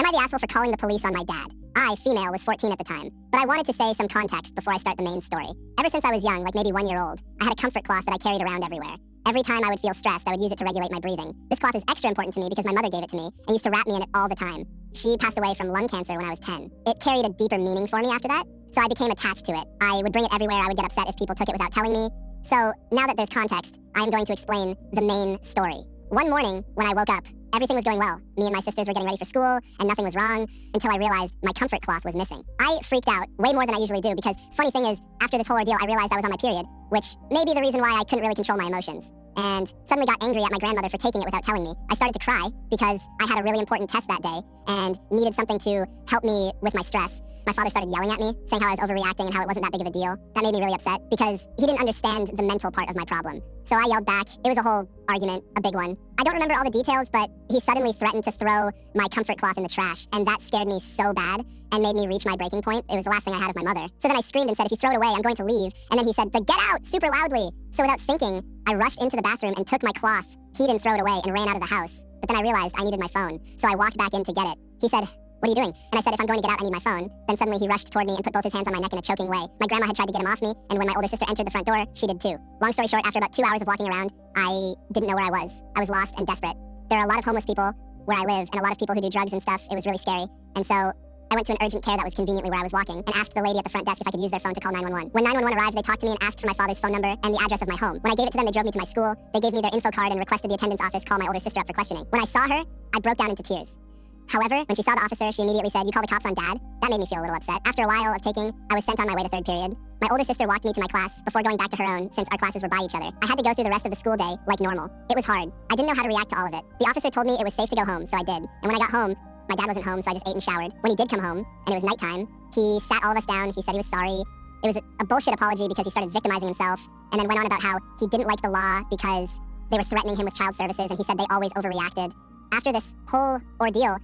I the asshole for calling the police on my dad? I, female, was 14 at the time, but I wanted to say some context before I start the main story. Ever since I was young, like maybe 1 year old, I had a comfort cloth that I carried around everywhere. Every time I would feel stressed, I would use it to regulate my breathing. This cloth is extra important to me because my mother gave it to me and used to wrap me in it all the time. She passed away from lung cancer when I was 10. It carried a deeper meaning for me after that, so I became attached to it. I would bring it everywhere. I would get upset if people took it without telling me. So now that there's context, I am going to explain the main story. One morning, when I woke up, everything was going well. Me and my sisters were getting ready for school, and nothing was wrong until I realized my comfort cloth was missing. I freaked out way more than I usually do because, funny thing is, after this whole ordeal, I realized I was on my period, which may be the reason why I couldn't really control my emotions. And suddenly got angry at my grandmother for taking it without telling me. I started to cry because I had a really important test that day and needed something to help me with my stress. My father started yelling at me, saying how I was overreacting and how it wasn't that big of a deal. That made me really upset because he didn't understand the mental part of my problem. So I yelled back. It was a whole argument, a big one. I don't remember all the details, but he suddenly threatened to throw my comfort cloth in the trash, and that scared me so bad and made me reach my breaking point. It was the last thing I had of my mother. So then I screamed and said, if you throw it away, I'm going to leave. And then he said, get out, super loudly. So without thinking, I rushed into the bathroom and took my cloth. He didn't throw it away and ran out of the house. But then I realized I needed my phone. So I walked back in to get it. He said, what are you doing? And I said, if I'm going to get out, I need my phone. Then suddenly he rushed toward me and put both his hands on my neck in a choking way. My grandma had tried to get him off me, and when my older sister entered the front door, she did too. Long story short, after about 2 hours of walking around, I didn't know where I was. I was lost and desperate. There are a lot of homeless people where I live, and a lot of people who do drugs and stuff. It was really scary. And so I went to an urgent care that was conveniently where I was walking and asked the lady at the front desk if I could use their phone to call 911. When 911 arrived, they talked to me and asked for my father's phone number and the address of my home. When I gave it to them, they drove me to my school. They gave me their info card and requested the attendance office call my older sister up for questioning. When I saw her, I broke down into tears. However, when she saw the officer, she immediately said, you call the cops on Dad? That made me feel a little upset. After a while of taking, I was sent on my way to third period. My older sister walked me to my class before going back to her own since our classes were by each other. I had to go through the rest of the school day like normal. It was hard. I didn't know how to react to all of it. The officer told me it was safe to go home, so I did. And when I got home, my dad wasn't home, so I just ate and showered. When he did come home, and it was nighttime, he sat all of us down. He said he was sorry. It was a bullshit apology because he started victimizing himself, and then went on about how he didn't like the law because they were threatening him with child services, and he said they always overreacted. After this whole ordeal,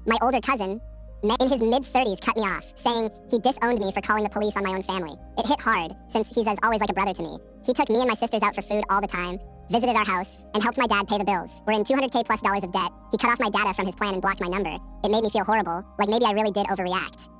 my older cousin, in his mid-30s, cut me off, saying he disowned me for calling the police on my own family. It hit hard, since he's always like a brother to me. He took me and my sisters out for food all the time, visited our house, and helped my dad pay the bills. We're in $200K plus of debt. He cut off my data from his plan and blocked my number. It made me feel horrible, like maybe I really did overreact.